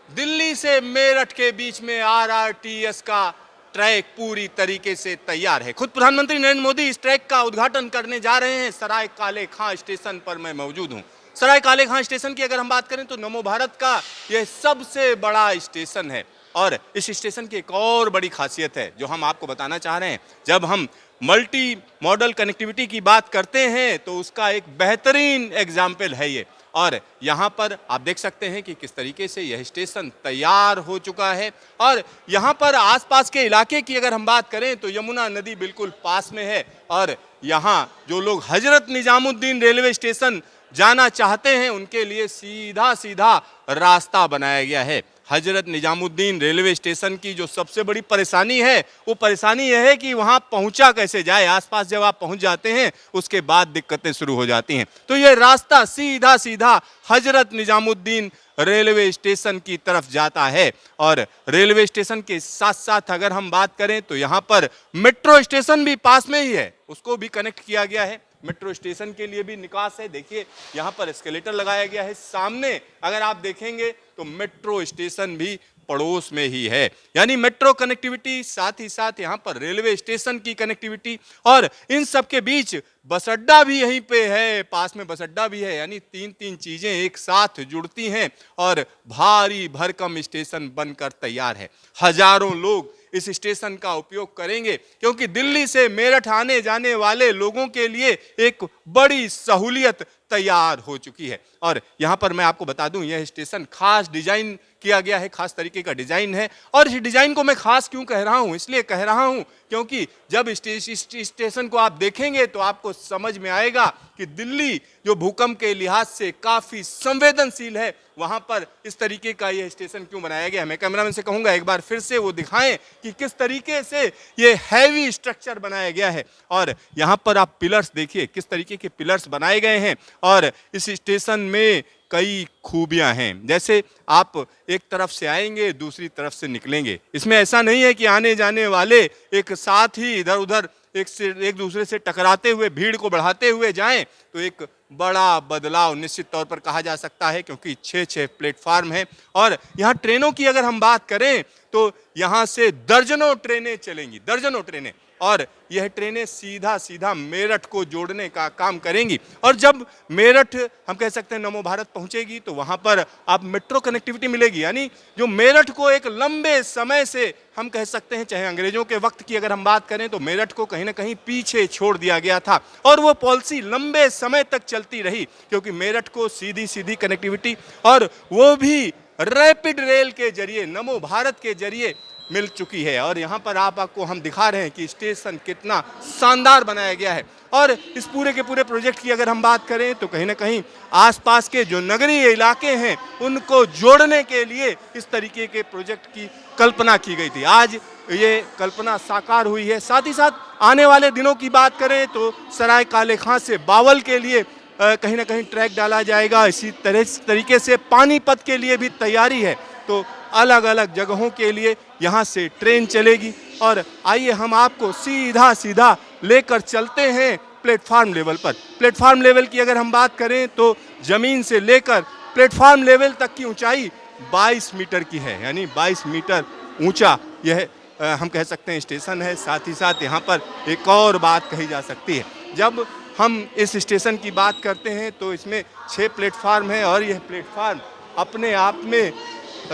दिल्ली से मेरठ के बीच में आरआरटीएस का ट्रैक पूरी तरीके से तैयार है। खुद प्रधानमंत्री नरेंद्र मोदी इस ट्रैक का उद्घाटन करने जा रहे हैं। सराय काले खां स्टेशन पर मैं मौजूद हूं। सराय काले खां स्टेशन की अगर हम बात करें तो नमो भारत का यह सबसे बड़ा स्टेशन है। और इस स्टेशन की एक और बड़ी खासियत है जो हम आपको बताना चाह रहे हैं। जब हम मल्टी मॉडल कनेक्टिविटी की बात करते हैं तो उसका एक बेहतरीन एग्जाम्पल है ये। और यहाँ पर आप देख सकते हैं कि किस तरीके से यह स्टेशन तैयार हो चुका है। और यहाँ पर आसपास के इलाके की अगर हम बात करें तो यमुना नदी बिल्कुल पास में है। और यहाँ जो लोग हजरत निजामुद्दीन रेलवे स्टेशन जाना चाहते हैं उनके लिए सीधा सीधा रास्ता बनाया गया है। हजरत निजामुद्दीन रेलवे स्टेशन की जो सबसे बड़ी परेशानी है वो परेशानी यह है कि वहाँ पहुँचा कैसे जाए। आसपास जब आप पहुँच जाते हैं उसके बाद दिक्कतें शुरू हो जाती हैं। तो ये रास्ता सीधा सीधा हजरत निजामुद्दीन रेलवे स्टेशन की तरफ जाता है। और रेलवे स्टेशन के साथ साथ अगर हम बात करें तो यहाँ पर मेट्रो स्टेशन भी पास में ही है, उसको भी कनेक्ट किया गया है। मेट्रो स्टेशन के लिए भी निकास है। देखिए यहाँ पर एस्केलेटर लगाया गया है। सामने अगर आप देखेंगे तो मेट्रो स्टेशन भी पड़ोस में ही है। यानी मेट्रो कनेक्टिविटी साथ ही साथ यहाँ पर रेलवे स्टेशन की कनेक्टिविटी और इन सब के बीच बस अड्डा भी यहीं पे है, पास में बस अड्डा भी है। यानी तीन चीजें एक साथ जुड़ती हैं और भारी भरकम स्टेशन बनकर तैयार है। हजारों लोग इस स्टेशन का उपयोग करेंगे क्योंकि दिल्ली से मेरठ आने जाने वाले लोगों के लिए एक बड़ी सहूलियत तैयार हो चुकी है। और यहाँ पर मैं आपको बता दूं यह स्टेशन खास डिजाइन किया गया है, खास तरीके का डिजाइन है। और इस डिजाइन को मैं खास क्यों कह रहा हूं, इसलिए कह रहा हूं क्योंकि जब इस स्टेशन को आप देखेंगे तो आपको समझ में आएगा कि दिल्ली जो भूकंप के लिहाज से काफी संवेदनशील है, वहां पर इस तरीके का यह स्टेशन क्यों बनाया गया है। मैं कैमरामैन से कहूंगा एक बार फिर से वो दिखाएं कि किस तरीके से ये हैवी स्ट्रक्चर बनाया गया है। और यहाँ पर आप पिलर्स देखिए किस तरीके के पिलर्स बनाए गए हैं। और इस स्टेशन में कई खूबियां हैं। जैसे आप एक तरफ से आएंगे दूसरी तरफ से निकलेंगे। इसमें ऐसा नहीं है कि आने जाने वाले एक साथ ही इधर उधर एक दूसरे से टकराते हुए भीड़ को बढ़ाते हुए जाएं। तो एक बड़ा बदलाव निश्चित तौर पर कहा जा सकता है क्योंकि 6 प्लेटफार्म हैं। और यहाँ ट्रेनों की अगर हम बात करें तो यहाँ से दर्जनों ट्रेनें चलेंगी, दर्जनों ट्रेनें। और यह ट्रेनें सीधा सीधा मेरठ को जोड़ने का काम करेंगी। और जब मेरठ हम कह सकते हैं नमो भारत पहुंचेगी तो वहां पर आप मेट्रो कनेक्टिविटी मिलेगी। यानी जो मेरठ को एक लंबे समय से हम कह सकते हैं, चाहे अंग्रेजों के वक्त की अगर हम बात करें तो मेरठ को कहीं ना कहीं पीछे छोड़ दिया गया था। और वो पॉलिसी लंबे समय तक चलती रही क्योंकि मेरठ को सीधी सीधी कनेक्टिविटी और वो भी रैपिड रेल के जरिए, नमो भारत के जरिए मिल चुकी है। और यहाँ पर आपको हम दिखा रहे हैं कि स्टेशन कितना शानदार बनाया गया है। और इस पूरे के पूरे प्रोजेक्ट की अगर हम बात करें तो कहीं ना कहीं आसपास के जो नगरीय इलाके हैं उनको जोड़ने के लिए इस तरीके के प्रोजेक्ट की कल्पना की गई थी। आज ये कल्पना साकार हुई है। साथ ही साथ आने वाले दिनों की बात करें तो सराय काले खां से बावल के लिए कहीं ना कहीं ट्रैक डाला जाएगा। इसी तरीके से पानीपत के लिए भी तैयारी है। तो अलग अलग जगहों के लिए यहाँ से ट्रेन चलेगी। और आइए हम आपको सीधा सीधा लेकर चलते हैं प्लेटफार्म लेवल पर। प्लेटफार्म लेवल की अगर हम बात करें तो जमीन से लेकर प्लेटफार्म लेवल तक की ऊंचाई 22 मीटर की है। यानी 22 मीटर ऊंचा यह हम कह सकते हैं स्टेशन है। साथ ही साथ यहाँ पर एक और बात कही जा सकती है, जब हम इस स्टेशन की बात करते हैं तो इसमें 6 प्लेटफार्म हैं। और यह प्लेटफार्म अपने आप में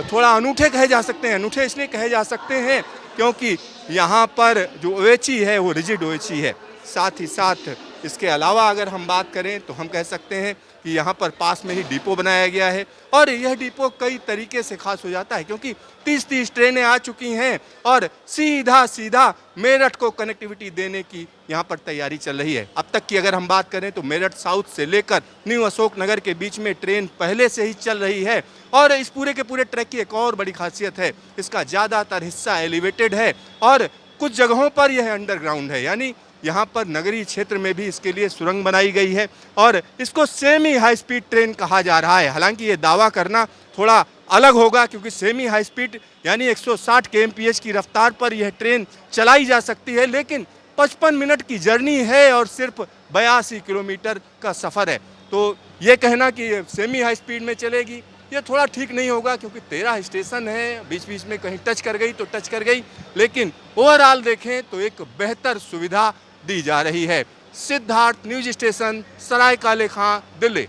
थोड़ा अनूठे कहे जा सकते हैं। अनूठे इसलिए कहे जा सकते हैं क्योंकि यहाँ पर जो ओएचई है वो रिजिड ओएचई है। साथ ही साथ इसके अलावा अगर हम बात करें तो हम कह सकते हैं कि यहाँ पर पास में ही डिपो बनाया गया है। और यह डिपो कई तरीके से खास हो जाता है क्योंकि 30 ट्रेनें आ चुकी हैं और सीधा सीधा मेरठ को कनेक्टिविटी देने की यहाँ पर तैयारी चल रही है। अब तक की अगर हम बात करें तो मेरठ साउथ से लेकर न्यू अशोक नगर के बीच में ट्रेन पहले से ही चल रही है। और इस पूरे के पूरे ट्रैक की एक और बड़ी खासियत है, इसका ज़्यादातर हिस्सा एलिवेटेड है और कुछ जगहों पर यह अंडरग्राउंड है। यानी यहाँ पर नगरीय क्षेत्र में भी इसके लिए सुरंग बनाई गई है और इसको सेमी हाई स्पीड ट्रेन कहा जा रहा है। हालांकि ये दावा करना थोड़ा अलग होगा क्योंकि सेमी हाई स्पीड यानी 160 kmph की रफ्तार पर यह ट्रेन चलाई जा सकती है, लेकिन 55 मिनट की जर्नी है और सिर्फ 82 किलोमीटर का सफ़र है। तो ये कहना कि सेमी हाई स्पीड में चलेगी ये थोड़ा ठीक नहीं होगा, क्योंकि 13 स्टेशन है, बीच बीच में कहीं टच कर गई तो टच कर गई, लेकिन ओवरऑल देखें तो एक बेहतर सुविधा दी जा रही है। सिद्धार्थ, न्यूज स्टेशन, सराय काले खां, दिल्ली।